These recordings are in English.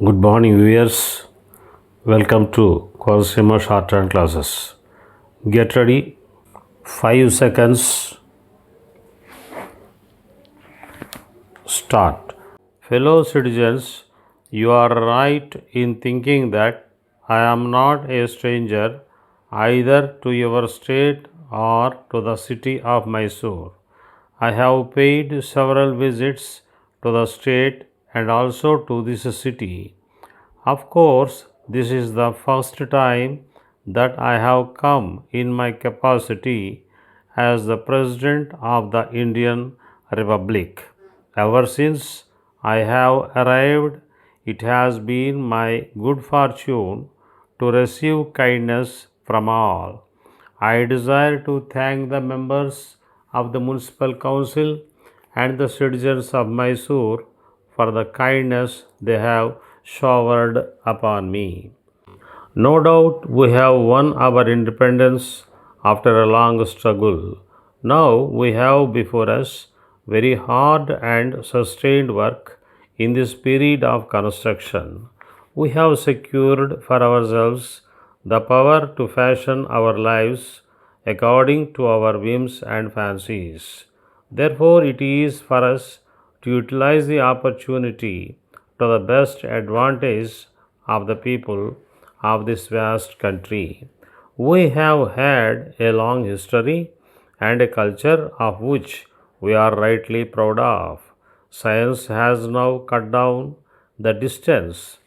Good morning, viewers. Welcome to Consumer Shorthand classes. Get ready. 5 seconds. Start. Fellow citizens, you are right in thinking that I am not a stranger either to your state or to the city of Mysore. I have paid several visits to the state and also to this city. Of course, this is the first time that I have come in my capacity as the President of the Indian Republic. Ever since I have arrived, it has been my good fortune to receive kindness from all. I desire to thank the members of the Municipal Council and the citizens of Mysore for the kindness they have showered upon me. No doubt we have won our independence after a long struggle. Now we have before us very hard and sustained work in this period of construction. We have secured for ourselves the power to fashion our lives according to our whims and fancies. Therefore, it is for us to utilize the opportunity to the best advantage of the people of this vast country. We have had a long history and a culture of which we are rightly proud of. Science has now cut down the distance,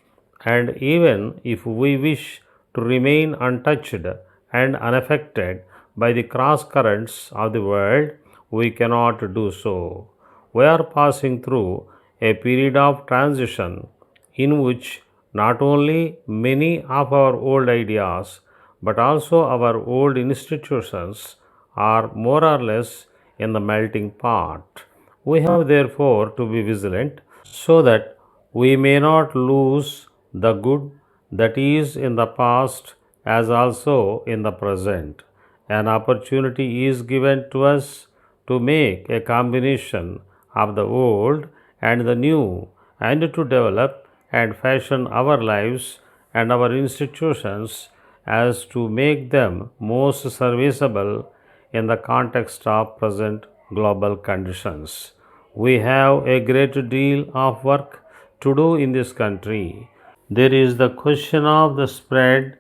and even if we wish to remain untouched and unaffected by the cross currents of the world, we cannot do so. We are passing through a period of transition in which not only many of our old ideas but also our old institutions are more or less in the melting pot. We have therefore to be vigilant so that we may not lose the good that is in the past as also in the present. An opportunity is given to us to make a combination of the old and the new and to develop and fashion our lives and our institutions as to make them most serviceable in the context of present global conditions. We have a great deal of work to do in this country. There is the question of the spread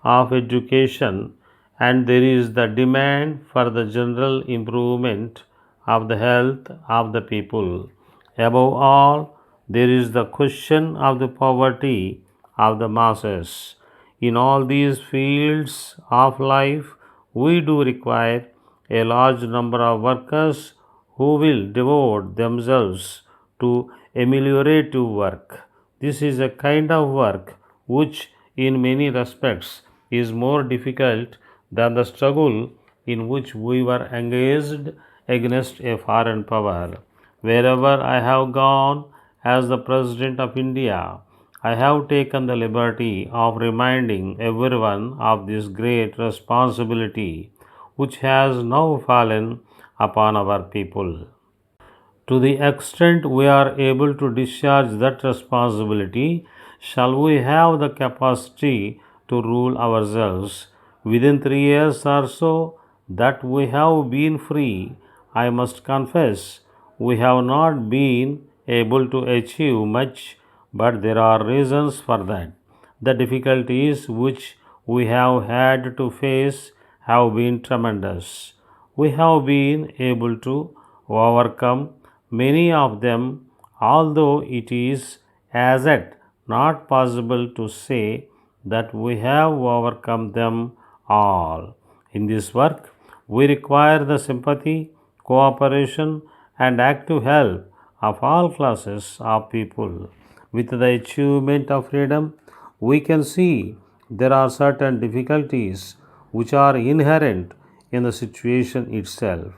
of education, and there is the demand for the general improvement of the health of the people. Above all, there is the question of the poverty of the masses. In all these fields of life, we do require a large number of workers who will devote themselves to ameliorative work. This is a kind of work which, in many respects, is more difficult than the struggle in which we were engaged against a foreign power. Wherever I have gone as the President of India, I have taken the liberty of reminding everyone of this great responsibility which has now fallen upon our people. To the extent we are able to discharge that responsibility, shall we have the capacity to rule ourselves? Within 3 years or so that we have been free, I must confess we have not been able to achieve much, but there are reasons for that. The difficulties which we have had to face have been tremendous. We have been able to overcome many of them, although it is as yet not possible to say that we have overcome them all. In this work, we require the sympathy, cooperation, and active help of all classes of people. With the achievement of freedom, we can see there are certain difficulties which are inherent in the situation itself.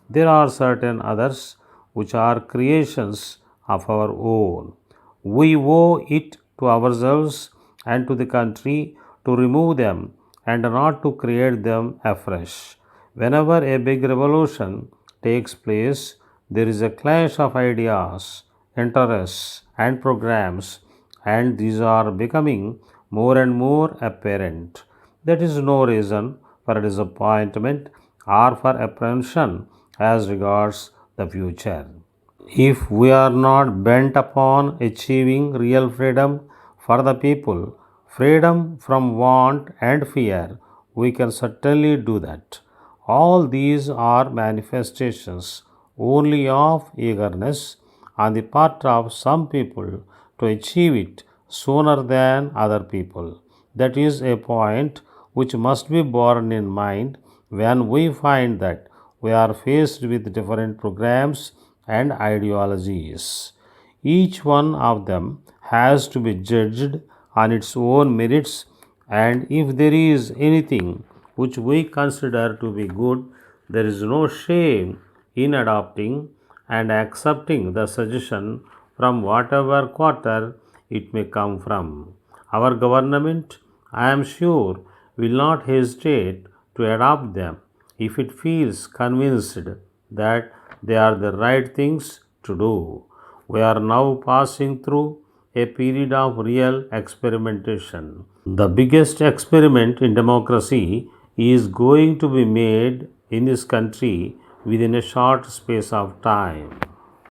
There are certain others which are creations of our own. We owe it to ourselves and to the country to remove them and not to create them afresh. Whenever a big revolution takes place, there is a clash of ideas, interests, and programs, and these are becoming more and more apparent. There is no reason for disappointment or for apprehension as regards the future. If we are not bent upon achieving real freedom for the people, freedom from want and fear, we can certainly do that. All these are manifestations only of eagerness on the part of some people to achieve it sooner than other people. That is a point which must be borne in mind when we find that we are faced with different programs and ideologies. Each one of them has to be judged on its own merits, and if there is anything which we consider to be good, there is no shame in adopting and accepting the suggestion from whatever quarter it may come from. Our government, I am sure, will not hesitate to adopt them if it feels convinced that they are the right things to do. We are now passing through a period of real experimentation. The biggest experiment in democracy is going to be made in this country within a short space of time.